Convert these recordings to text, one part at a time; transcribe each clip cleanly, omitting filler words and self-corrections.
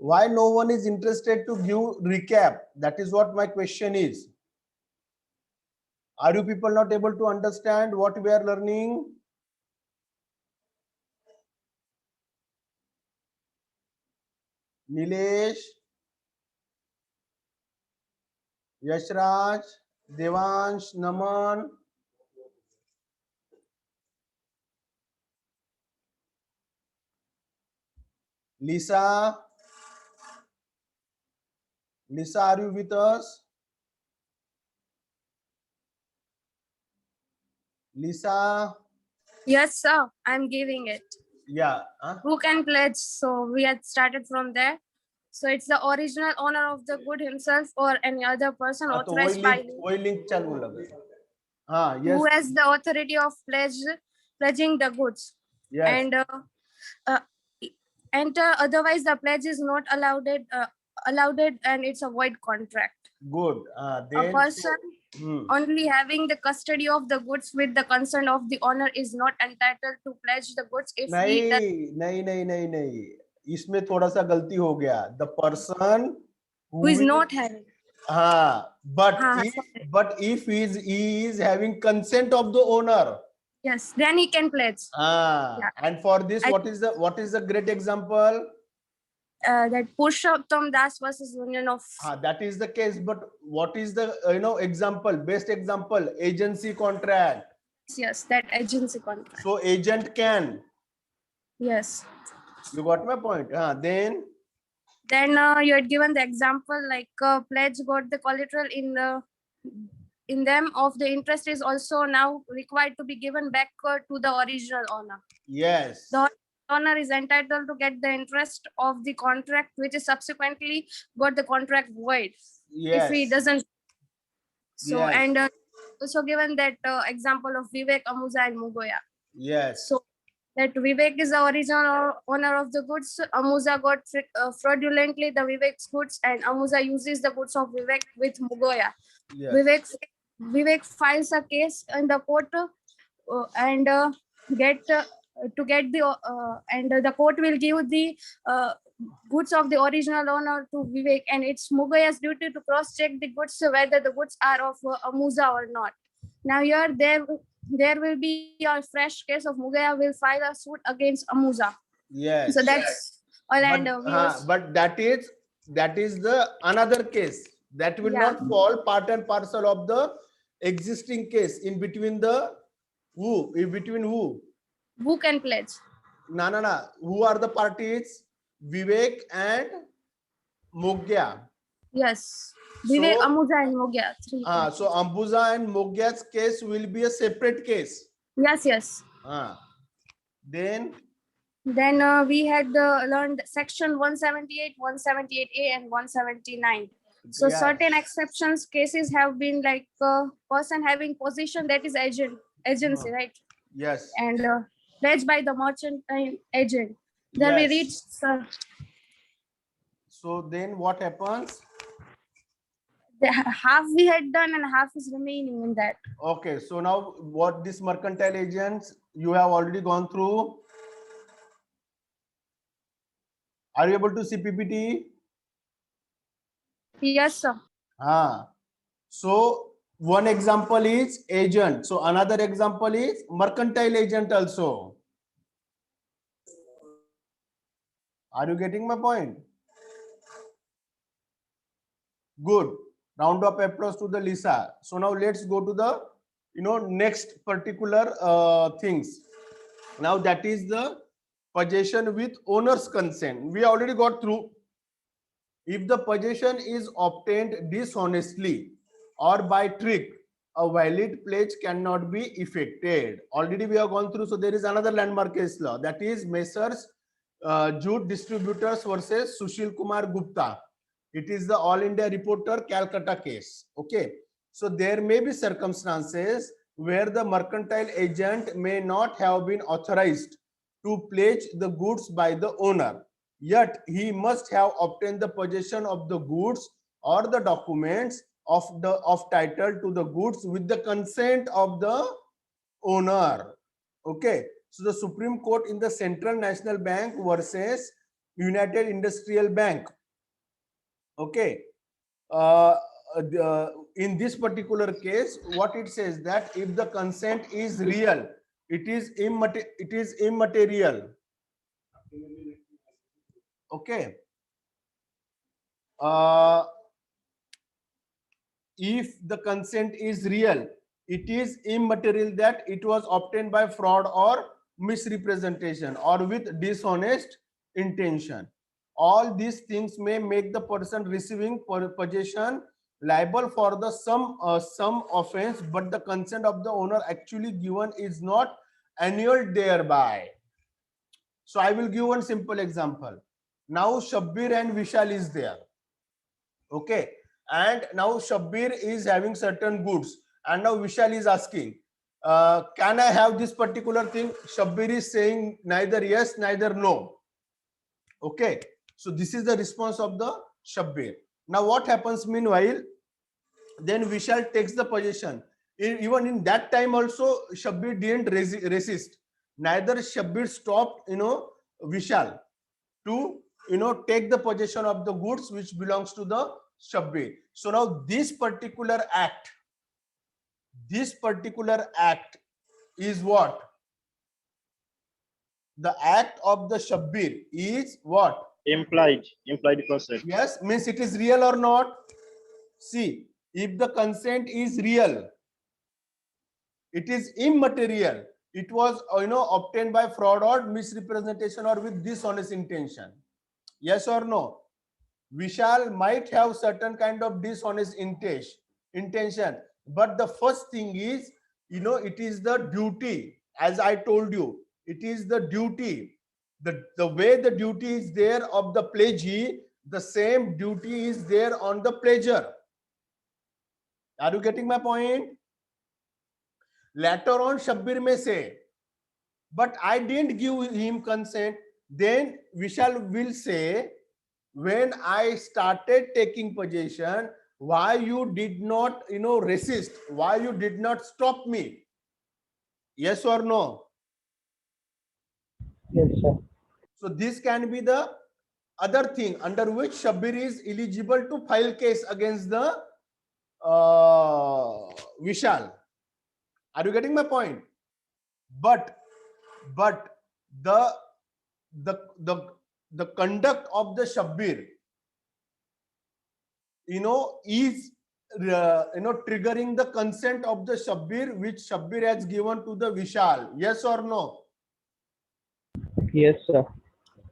Why no one is interested to give recap? That is what my question is. Are you people not able to understand what we are learning? Nilesh, Yashraj, Devansh, Naman, Lisa. Lisa, are you with us? Lisa? Yes, sir. I'm giving it. Yeah. Who can pledge? So we had started from there. So it's the original owner of the good himself or any other person तो authorized by him वही link चालू लगे. हाँ, yes. who has the authority of pledging the goods. Yes. And uh, enter. Otherwise, the pledge is not allowed it, and it's a void contract. Good. A Then person only having the custody of the goods with the consent of the owner is not entitled to pledge the goods if he does. नहीं. इसमें थोड़ा सा गलती हो गया. The person Who is not having. हाँ, but if he is having consent of the owner. Yes, then he can pledge. Yeah. And for this, what is the great example? That Purushottam Das versus Union of. That is the case. But what is the example? Best example, agency contract. Yes, that agency contract. So agent can. Yes. You got my point. Then you had given the example like pledge got the collateral in them of the interest is also now required to be given back to the original owner. Yes. The owner is entitled to get the interest of the contract, which is subsequently got the contract void. Yes. If he doesn't. So yes. And also given that example of Vivek, Amuza, and Mugoya. Yes. So that Vivek is the original owner of the goods. Amuza got fraudulently the Vivek's goods, and Amuza uses the goods of Vivek with Mugoya. Yes. Vivek files a case in the court and the court will give the goods of the original owner to Vivek, and it's Mugoya's duty to cross-check the goods whether the goods are of Amuza or not. Now here there will be a fresh case of Mugoya will file a suit against Amuza. Yes. So that's all. But that is the another case that will not fall part and parcel of the existing case in between who? Who can pledge? No. Who are the parties? Vivek and Mogya. Yes. Vivek, Amuza, and Mogya. So Ambuja and Mogya's case will be a separate case. Yes. Then we had learned section 178, 178A, and 179. So certain exceptions cases have been like person having position, that is agency, right? Yes. And pledged by the merchant agent. Then we reached. So then what happens? Half we had done and half is remaining in that. Okay, so now what this mercantile agents you have already gone through. Are you able to see PPT? Yes, sir. So one example is agent. So another example is mercantile agent also. Are you getting my point? Good. Round of applause to the Lisa. So now let's go to the next particular things. Now that is the possession with owner's consent. We already got through. If the possession is obtained dishonestly or by trick, a valid pledge cannot be effected. Already we have gone through. So there is another landmark case law, that is Messrs. Jute Distributors versus Sushil Kumar Gupta. It is the All India Reporter Calcutta case. Okay. So there may be circumstances where the mercantile agent may not have been authorized to pledge the goods by the owner. Yet he must have obtained the possession of the goods or the documents of title to the goods with the consent of the owner. Okay. So the Supreme Court in the Central National Bank versus United Industrial Bank. Okay. Uh, in this particular case, what it says that if the consent is real, it is immaterial. Okay. If the consent is real, it is immaterial that it was obtained by fraud or misrepresentation or with dishonest intention. All these things may make the person receiving possession liable for the some offense, but the consent of the owner actually given is not annulled thereby. So I will give one simple example. Now Shabbir and Vishal is there. Okay. And now Shabbir is having certain goods. And now Vishal is asking, can I have this particular thing? Shabbir is saying neither yes, neither no. Okay. So this is the response of the Shabbir. Now what happens meanwhile? Then Vishal takes the possession. Even in that time also, Shabbir didn't resist. Neither Shabbir stopped, Vishal to, take the possession of the goods which belongs to the Shabbir. So now this particular act is what? The act of the Shabbir is what? Implied consent. Yes, means it is real or not? See, if the consent is real, it is immaterial. It was, obtained by fraud or misrepresentation or with dishonest intention. Yes or no? Vishal might have certain kind of dishonest intention, but the first thing is, it is the duty. As I told you, it is the duty. The way the duty is there of the pledgee, the same duty is there on the pledger. Are you getting my point? Later on, Shabbir may say, but I didn't give him consent. Then Vishal will say, when I started taking possession, why you did not, resist? Why you did not stop me? Yes or no? Yes, sir. So this can be the other thing under which Shabbir is eligible to file case against the Vishal. Are you getting my point? But the conduct of the Shabbir, is triggering the consent of the Shabbir, which Shabbir has given to the Vishal. Yes or no? Yes, sir.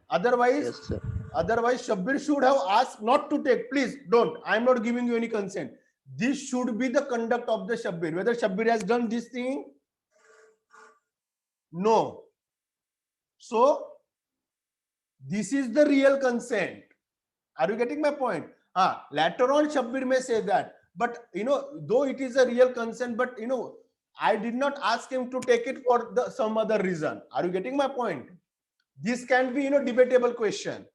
Otherwise, Yes, sir. Shabbir should have asked not to take. Please don't. I am not giving you any consent. This should be the conduct of the Shabbir. Whether Shabbir has done this thing? No. So this is the real consent. Are you getting my point? Later on, Shabbir may say that. But, though it is a real consent, but, I did not ask him to take it for some other reason. Are you getting my point? This can be, debatable question.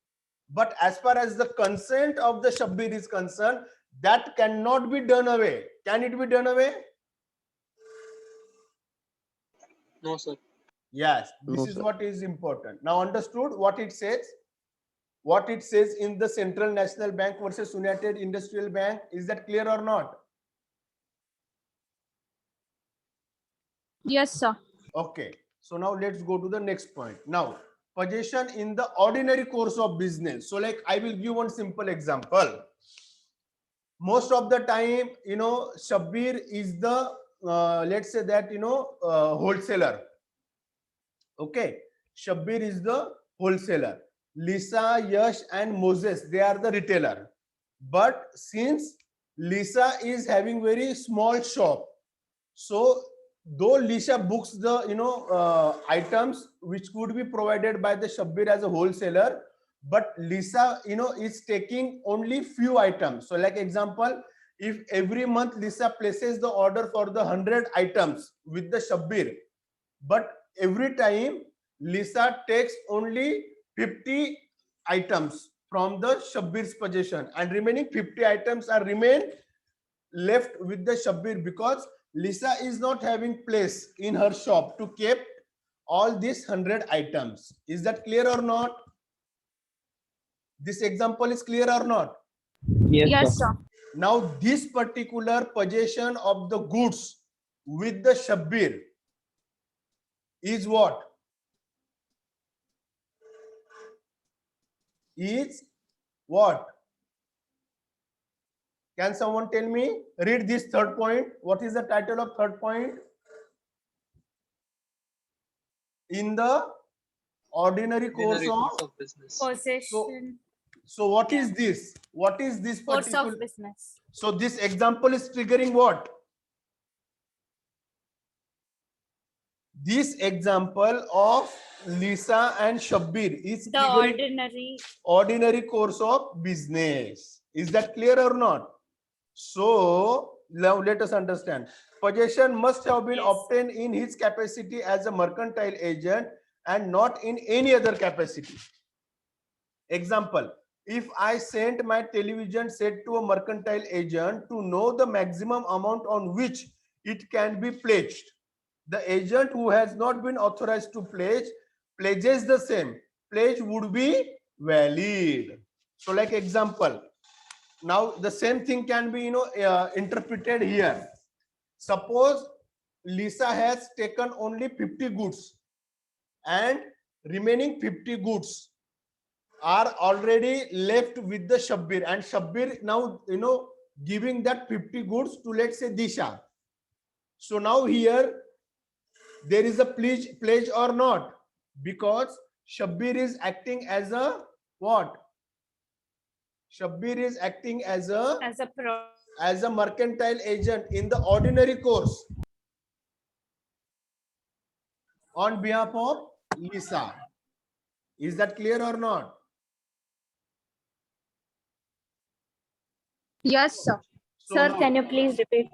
But as far as the consent of the Shabbir is concerned, that cannot be done away. Can it be done away? No, sir. Yes, this No, is sir. what is important. Now understood what it says? What it says in the Central National Bank versus United Industrial Bank. Is that clear or not? Yes, sir. Okay. So now let's go to the next point. Now, possession in the ordinary course of business. So like I will give one simple example. Most of the time, Shabbir is the, let's say that, wholesaler. Okay. Shabbir is the wholesaler. Lisa, Yash and Moses, they are the retailer. But since Lisa is having very small shop, so though Lisa books the items which could be provided by the Shabbir as a wholesaler, but Lisa is taking only few items. So like example, if every month Lisa places the order for the 100 items with the Shabbir, but every time Lisa takes only 50 items from the Shabbir's possession, and remaining 50 items are left with the Shabbir, because Lisa is not having place in her shop to keep all these 100 items. Is that clear or not? This example is clear or not? Yes, Yes, sir. sir. Now this particular possession of the goods with the Shabbir is what? Is what? Can someone tell me? Read this third point. What is the title of third point? In the ordinary course Ordinary of. course of business. Possession. So what is this? What is this Course particular? of business. So this example is triggering what? This example of Lisa and Shabbir is The triggering ordinary course of business. Is that clear or not? So now let us understand. Possession must have been Yes. obtained in his capacity as a mercantile agent and not in any other capacity. Example, if I sent my television set to a mercantile agent to know the maximum amount on which it can be pledged, the agent who has not been authorized to pledge pledges the same. Pledge would be valid. So like example, now the same thing can be interpreted here. Suppose Lisa has taken only 50 goods and remaining 50 goods are already left with the Shabbir, and Shabbir now giving that 50 goods to, let's say, Disha. So now here there is a pledge or not, because Shabbir is acting as a what? Shabbir is acting as a mercantile agent in the ordinary course on behalf of Lisa. Is that clear or not? Yes, sir. So Sir, now, can you please repeat?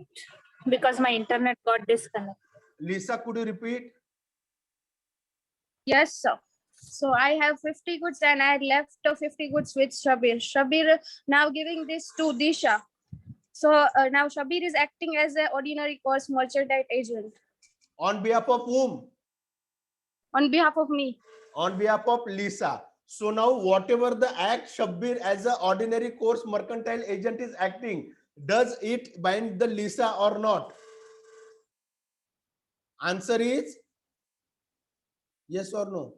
Because my internet got disconnected. Lisa, could you repeat? Yes, sir. So I have 50 goods and I left 50 goods with Shabir. Shabir now giving this to Disha. So now Shabir is acting as an ordinary course mercantile agent On behalf of whom? on behalf of me. On behalf of Lisa. So now whatever the act Shabbir as an ordinary course mercantile agent is acting, does it bind the Lisa or not? Answer is yes or no?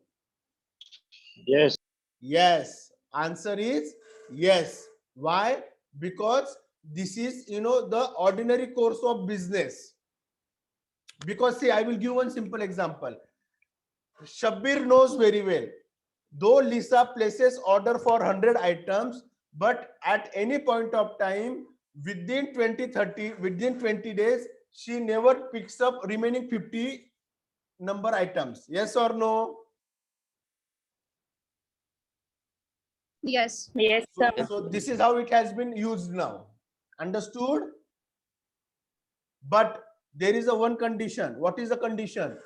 Yes. Yes. Answer is yes. Why? Because this is the ordinary course of business. Because see, I will give one simple example. Shabbir knows very well, though Lisa places order for 100 items, but at any point of time within 20 days, she never picks up remaining 50 number items. Yes or no? Yes. Yes, sir. So this is how it has been used now. Understood? But there is a one condition. What is the condition?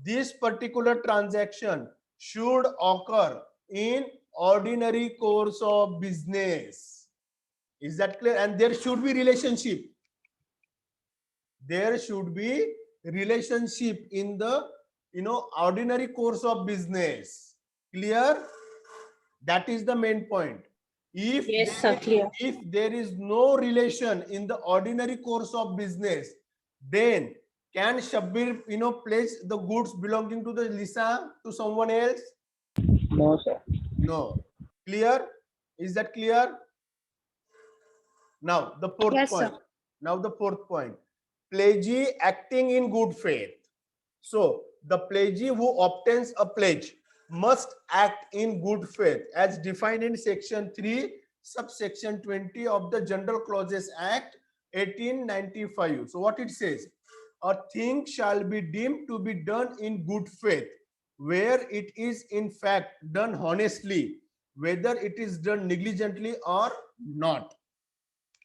This particular transaction should occur in ordinary course of business. Is that clear? And there should be relationship. There should be relationship in the ordinary course of business. Clear? That is the main point. If Yes, there sir, clear. if there is no relation in the ordinary course of business, then can Shabbir place the goods belonging to the Lisa to someone else? No, sir. No. Clear? Is that clear? Now the fourth Yes, point. sir. Now the fourth point. Pledgee acting in good faith. So the pledgee who obtains a pledge must act in good faith as defined in section 3 subsection 20 of the General Clauses Act 1895. So what it says, a thing shall be deemed to be done in good faith where it is in fact done honestly, whether it is done negligently or not.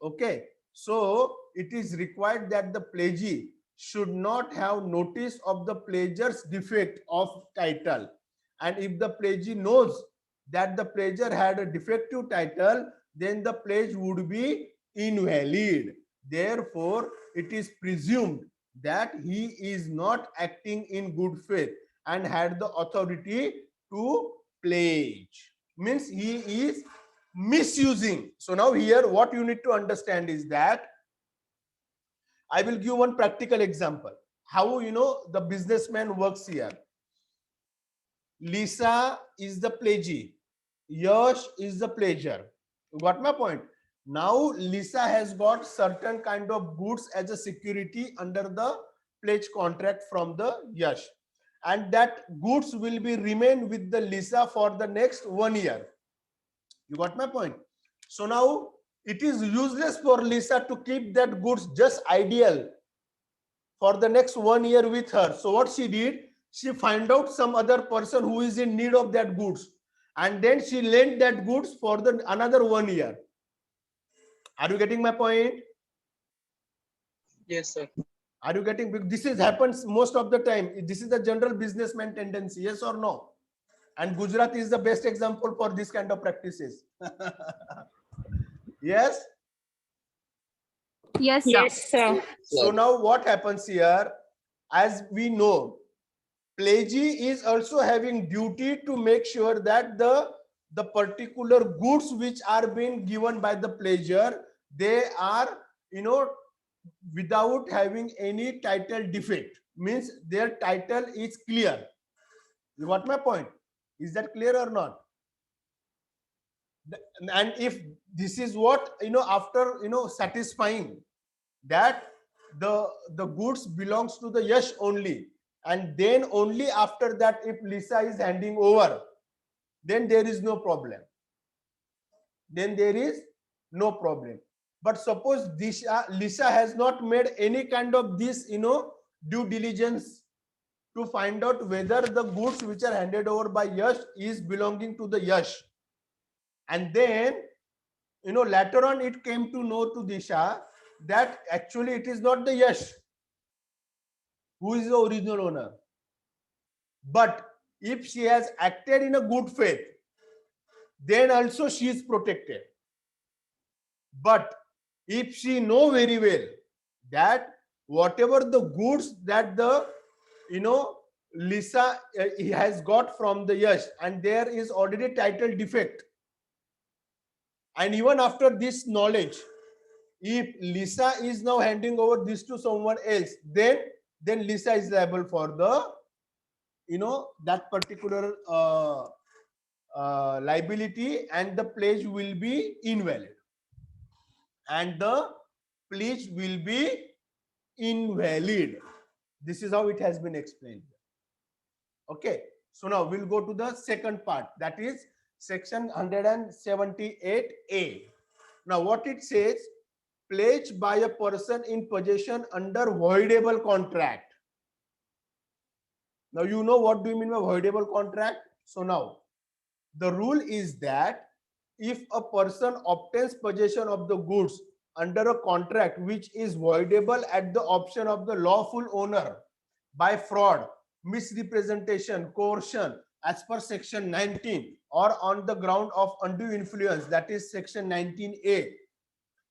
Okay, so it is required that the pledgee should not have notice of the pledger's defect of title, and if the pledgee knows that the pledger had a defective title, then the pledge would be invalid. Therefore, it is presumed that he is not acting in good faith and had the authority to pledge. Means he is misusing. So now here what you need to understand is that I will give one practical example. How the businessman works here. Lisa is the pledgee. Yash is the pledger. You got my point? Now Lisa has got certain kind of goods as a security under the pledge contract from the Yash. And that goods will be remain with the Lisa for the next 1 year. You got my point? So now it is useless for Lisa to keep that goods just ideal for the next 1 year with her. So what she did, she find out some other person who is in need of that goods, and then she lent that goods for the another 1 year. Are you getting my point? Yes, sir. Are you getting? This is happens most of the time. This is the general businessman tendency. Yes or no? And Gujarat is the best example for this kind of practices. Yes. Yes, sir. Yes, sir. So now what happens here? As we know, pledgee is also having duty to make sure that the particular goods which are being given by the pledger, they are without having any title defect, means their title is clear. You got my point? Is that clear or not? And if this is what after satisfying that the goods belongs to the Yash only, and then only after that if Lisa is handing over, then there is no problem. Then there is no problem. But suppose Lisa has not made any kind of this due diligence to find out whether the goods which are handed over by Yash is belonging to the Yash, and then later on it came to know to Disha that actually it is not the Yash who is the original owner. But if she has acted in a good faith, then also she is protected. But if she know very well that whatever the goods that the Lisa he has got from the Yash, and there is already title defect, and even after this knowledge, if Lisa is now handing over this to someone else, then Lisa is liable for the that particular liability, and the pledge will be invalid. And the pledge will be invalid. This is how it has been explained. Okay. So now we'll go to the second part, that is section 178A. Now what it says, pledge by a person in possession under voidable contract. Now you know what do you mean by voidable contract? So now the rule is that if a person obtains possession of the goods under a contract which is voidable at the option of the lawful owner by fraud, misrepresentation, coercion as per section 19, or on the ground of undue influence, that is section 19A,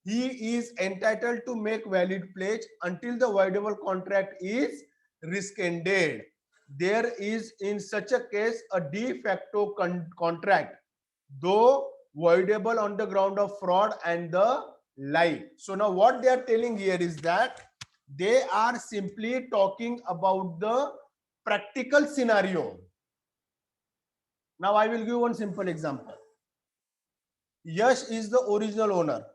he is entitled to make valid pledge until the voidable contract is rescinded. There is in such a case a de facto contract, though voidable on the ground of fraud and the lie. So now what they are telling here is that they are simply talking about the practical scenario. Now I will give one simple example. Yash is the original owner,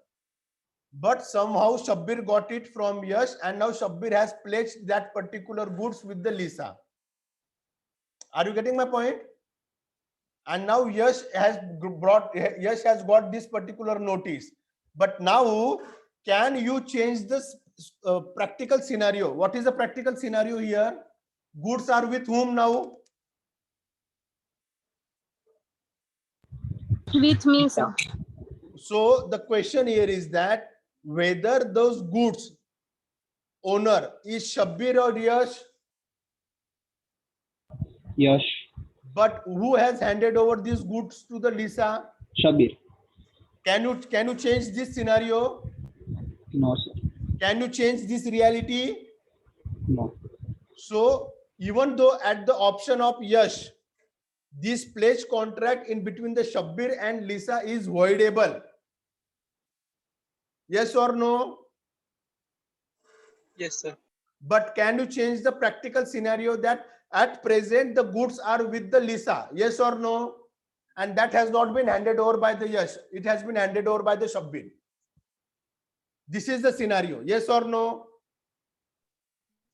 but somehow Shabbir got it from Yash, and now Shabbir has pledged that particular goods with the Lisa. Are you getting my point? And now Yash has got this particular notice. But now, can you change this practical scenario? What is the practical scenario here? Goods are with whom now? With me, sir. So the question here is that whether those goods owner is Shabbir or Yash, Yash. but who has handed over these goods to the Lisa? Shabbir. Can you change this scenario? No, sir. Can you change this reality? No. So even though at the option of Yash, this pledge contract in between the Shabbir and Lisa is voidable. Yes or no? Yes, sir. But can you change the practical scenario that at present the goods are with the Lisa? Yes or no? And that has not been handed over by the Yash. It has been handed over by the Shabbir. This is the scenario. Yes or no?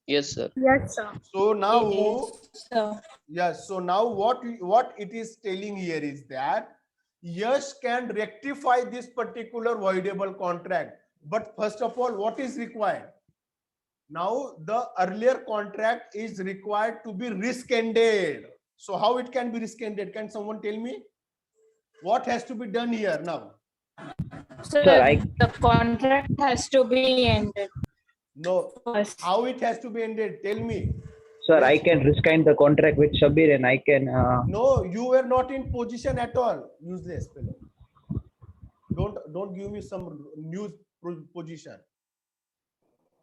Yes, sir. Yes, sir. So now, sir. yes. So now what it is telling here is that Yash can rectify this particular voidable contract. But first of all, what is required? Now the earlier contract is required to be rescinded. So how it can be rescinded? Can someone tell me? What has to be done here now? Sir, Sir, the contract has to be ended No. first. How it has to be ended? Tell me. sir, I Yes. can rescind the contract with Shabir and I can. No, you were not in position at all. Useless fellow. Don't give me some news position.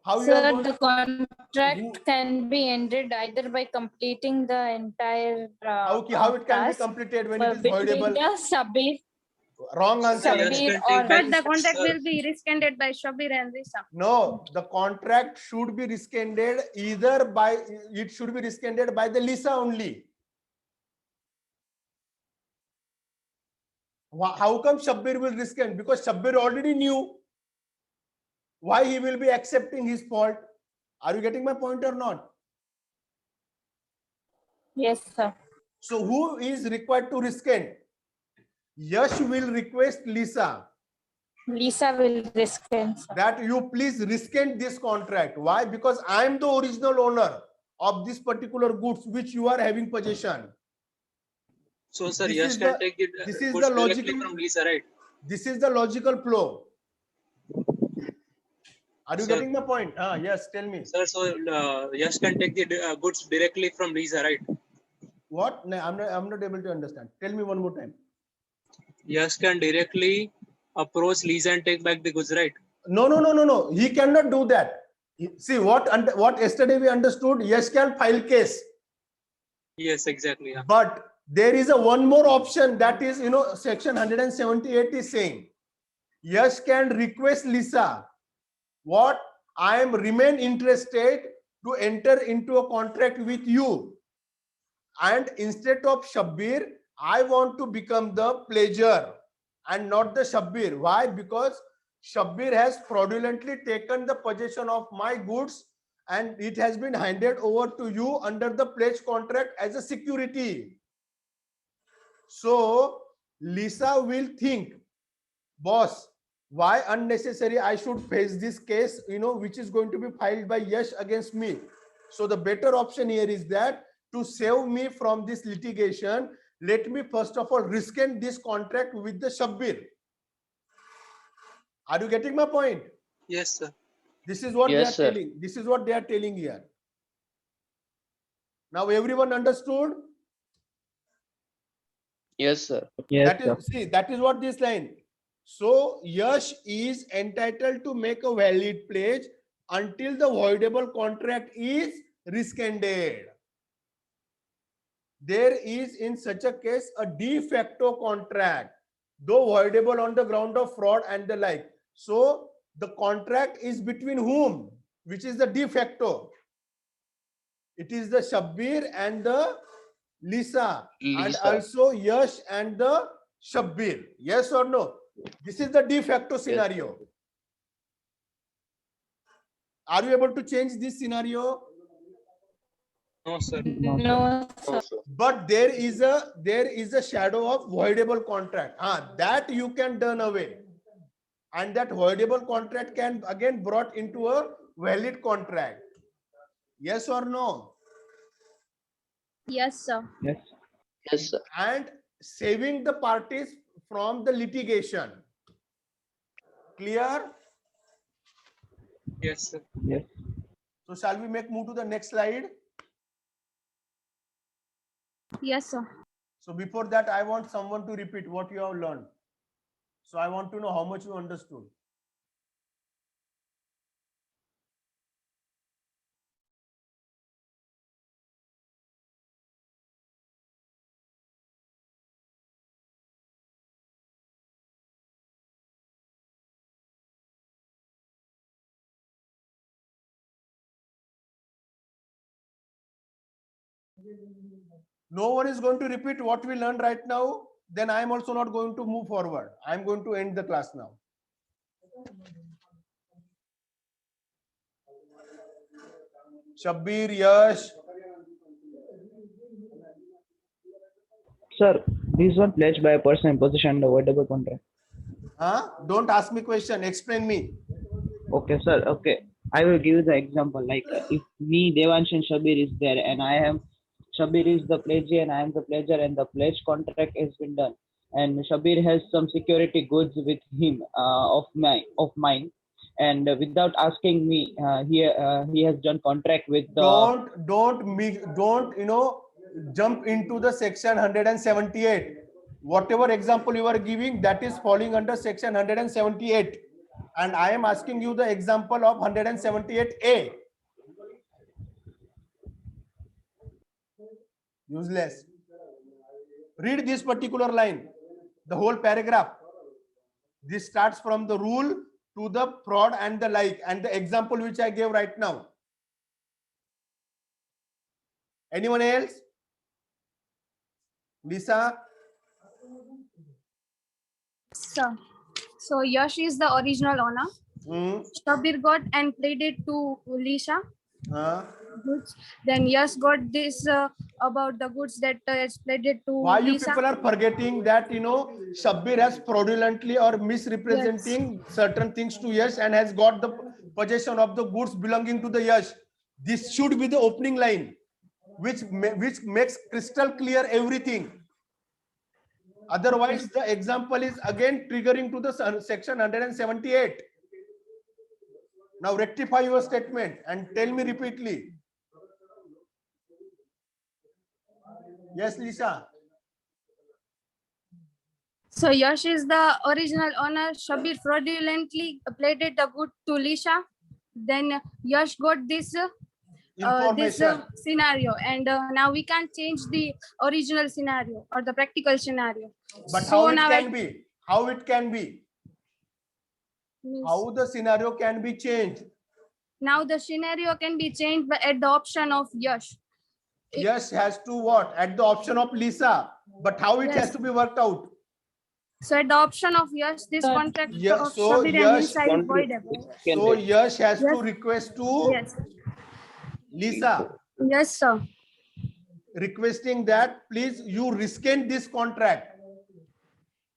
How you are Sir, going? the contract Who- can be ended either by completing the entire how it can be task completed when it is between voidable? the Shabir, Wrong answer. Yes, Shabir can or take back But the contract sir. will be rescinded by Shabir and Lisa. No, the contract should be rescinded either by it should be rescinded by the Lisa only. How come Shabbir will rescind? Because Shabbir already knew why he will be accepting his fault. Are you getting my point or not? yes, sir. So who is required to rescind? Yash will request Lisa Lisa will rescind, sir. that you please rescind this contract. Why? Because I am the original owner of this particular goods which you are having possession. So, sir, This Yash is can the- take it this is goods the directly logical- from Lisa, right? This is the logical flow. Are you Sir. getting my point? Yes, tell me. Sir, so Yash can take the goods directly from Lisa, right? What? No, I'm not able to understand. Tell me one more time. Yash can directly approach Lisa and take back the goods, right? No. He cannot do that. See what yesterday we understood. Yash can file case, Yes, exactly. Yeah. but there is a one more option that is section 178 is saying Yash can request Lisa. What? I am remain interested to enter into a contract with you, and instead of Shabbir, I want to become the pledger and not the Shabbir. Why? Because Shabbir has fraudulently taken the possession of my goods and it has been handed over to you under the pledge contract as a security. So Lisa will think, boss, why unnecessary I should face this case, which is going to be filed by Yash against me. So the better option here is that to save me from this litigation, let me first of all rescind this contract with the Shabbir. Are you getting my point? Yes, sir. This is what Yes, they are sir. telling. This is what they are telling here. Now everyone understood? Yes, sir. Yes, That sir. is, see, that is what this line. So Yash is entitled to make a valid pledge until the voidable contract is rescinded. There is in such a case a de facto contract, though voidable on the ground of fraud and the like. So the contract is between whom? Which is the de facto? It is the Shabbir and the Lisa, and Lisa. also Yash and the Shabbir. Yes or no? This is the de facto scenario. Are you able to change this scenario? No, sir. No, sir. No, sir. No, sir. But there is a shadow of voidable contract. That you can turn away, and that voidable contract can again brought into a valid contract. Yes or no? Yes, sir. Yes. Yes, sir. And saving the parties from the litigation. Clear? Yes, sir. Yes. So shall we move to the next slide? Yes, sir. So before that, I want someone to repeat what you have learned. So I want to know how much you understood. No one is going to repeat what we learned right now. Then I am also not going to move forward. I am going to end the class now. Shabbir, Yash. Sir, this one pledged by a person in possession of the voidable contract. Don't ask me question. Explain me. Okay, sir. Okay. I will give you the example. Like if me, Devansh and Shabir is there and Shabir is the pledgee and I am the pledger and the pledge contract has been done. And Shabir has some security goods with him of mine. And without asking me, he has done contract with the. Don't jump into the section 178. Whatever example you are giving, that is falling under section 178. And I am asking you the example of 178A. Useless. Read this particular line, the whole paragraph. This starts from the rule to the fraud and the like, and the example which I gave right now. Anyone else? Lisa? So Yash is the original owner. Hmm. Shabir got and played it to Lisa. Huh? Goods. Then Yash got this about the goods that is played it to Why you Lisa. people are forgetting that Shabbir has fraudulently or misrepresenting certain things to Yash and has got the possession of the goods belonging to the Yash. This should be the opening line, which makes crystal clear everything. Otherwise, the example is again triggering to the section 178. Now rectify your statement and tell me repeatedly. Yes, Lisa. So Yash is the original owner. Shabir fraudulently played it the good to Lisa. Then Yash got this Information. scenario, and now we can change the original scenario or the practical scenario. But So how it now can be? How it can be? How the scenario can be changed? Now the scenario can be changed by at the option of Yash. Yash has to what? At the option of Lisa. But how it has Yes. to be worked out? So at the option of Yash, this contract Yeah, of so Shabir and Yash Lisa is voidable. So Yash has to Yes. request to Yes. Lisa, Yes, sir. requesting that please you rescind this contract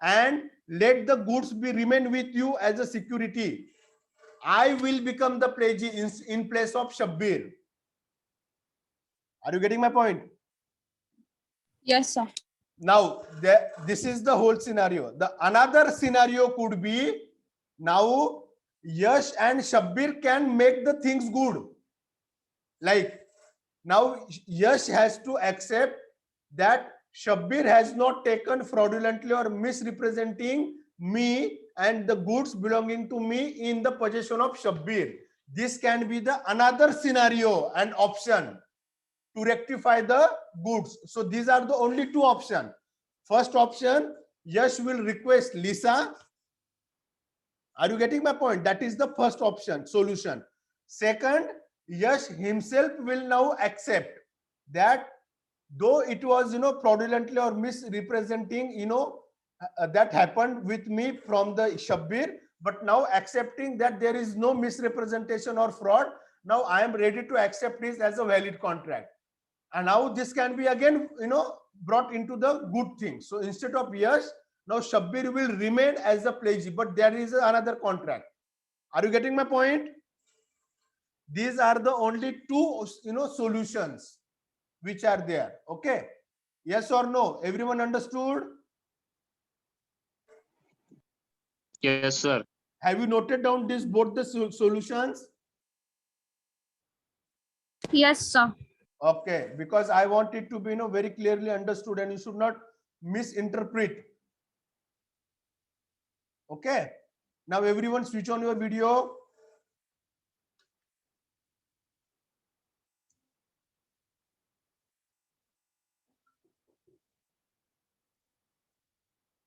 and let the goods be remain with you as a security. I will become the pledgee in place of Shabbir. Are you getting my point? Yes, sir. Now, this is the whole scenario. The another scenario could be now Yash and Shabbir can make the things good. Like now Yash has to accept that Shabbir has not taken fraudulently or misrepresenting me and the goods belonging to me in the possession of Shabbir. This can be the another scenario and option to rectify the goods. So these are the only two options. First option, Yash will request Lisa. Are you getting my point? That is the first option, solution. Second, Yash himself will now accept that though it was fraudulently or misrepresenting that happened with me from the Shabbir, but now accepting that there is no misrepresentation or fraud, now I am ready to accept this as a valid contract. And now this can be again brought into the good thing. So instead of Yash, now Shabbir will remain as a pledgee, but there is another contract. Are you getting my point? These are the only two solutions which are there. Okay, yes or no? Everyone understood? Yes, sir. Have you noted down this both the solutions? Yes, sir. Okay, because I want it to be very clearly understood and you should not misinterpret. Okay, now everyone switch on your video.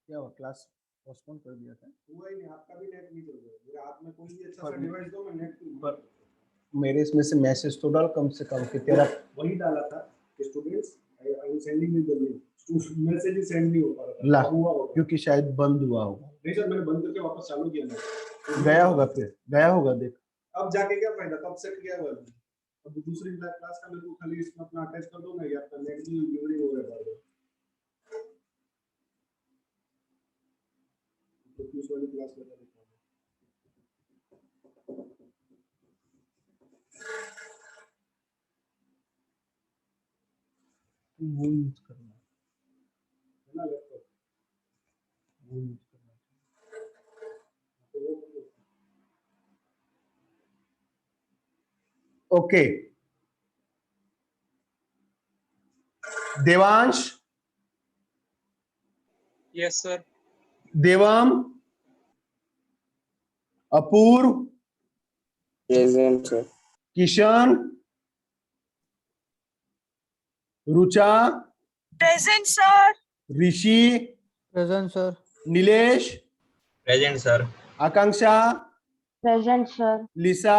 क्या हुआ class postpone कर दिया था हुआ ही नहीं आपका भी net नहीं चल रहा मेरे हाथ में कोई भी अच्छा सा डिवाइस दो मैं नेट पर मेरे इसमें से मैसेज तो डाल कम से कम कि तेरा वही डाला था students I am sending you the link message send नहीं हो पा रहा ला अब हुआ होगा क्योंकि शायद बंद हुआ होगा, नहीं सर मैंने बंद करके वापस चालू किया ना गया होगा, फिर गया होगा, देख। अब जाके क्या फायदा कब सेट किया हुआ है अब दूसरी क्लास का मेरे को खाली इसमें अपना अटैच कर दो ना या आपका नेट भी यूजिंग हो रहा है तो किस वाली क्लास में देखो वो यूज करना है ना लैपटॉप वो यूज करना okay. Devansh, Yes, sir. Devam, Apurva, Present, sir. Kishan, Rucha, Present, sir. Rishi, Present, sir. Nilesh, Present, sir. Akanksha, Present, sir. Lisa,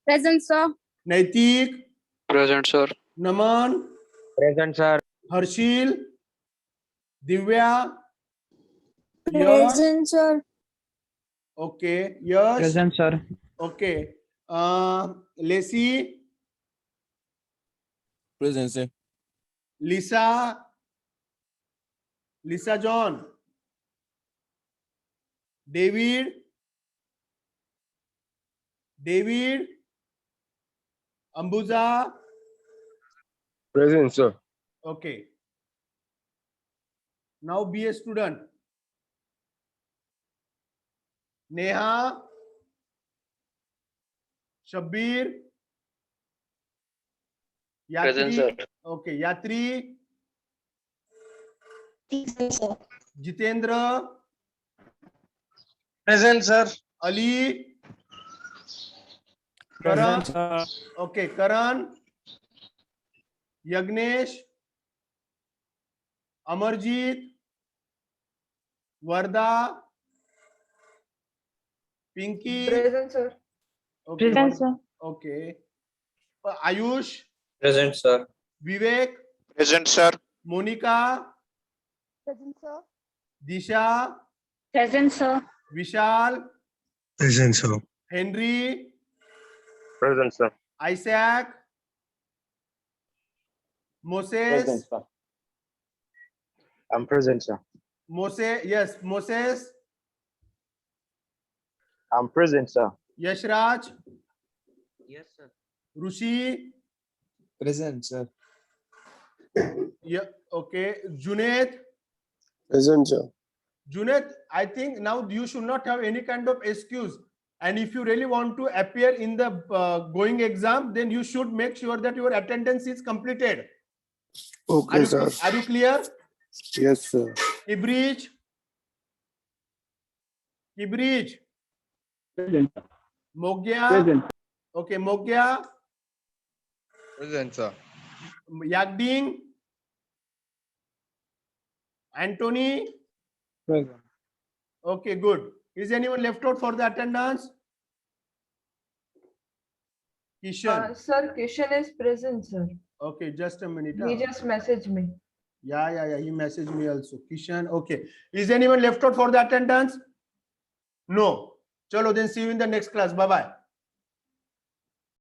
Present, sir. Naitik, Present, sir. Naman, Present, sir. Harshil, Divya, Yash, Present, sir. Okay, Yash, Present, sir. Okay, Lacey, Present, sir. Lisa, Lisa John, David, David, Ambuja, Present, sir. okay. Now be a student. Neha, Shabbir, Present, Yatri, sir. Okay, Yatri, Present, sir. Jitendra, Present, sir. Ali, Present, Karan, sir. Okay, Karan, Yagnesh, Amarjeet, Varda, Pinki, Present, sir. okay, Present, sir. okay, Ayush, Present, sir. Vivek, Present, sir. Monika, Present, sir. Disha, Present, sir. Vishal, Present, sir. Henry, Present, sir. Isaac, Moses, sir. I'm present, sir. Moses, I'm present, sir. Yashraj, Yes, sir. Rishi, Present, sir. okay, Junaid, Present, sir. Junaid, I think now you should not have any kind of excuse. And if you really want to appear in the going exam, then you should make sure that your attendance is completed. Okay, sir. Are you clear? Yes, sir. Kibrij, Present, sir. Mogya, Present. okay, Mogya, Present, sir. Yagding, Anthony, Present. okay, good. Is anyone left out for the attendance? Kishan, Sir, Kishan is present, sir. okay, just a minute. He just messaged me. Yeah, he messaged me also. Kishan, okay. Is anyone left out for the attendance? No. Chalo, then see you in the next class. Bye-bye.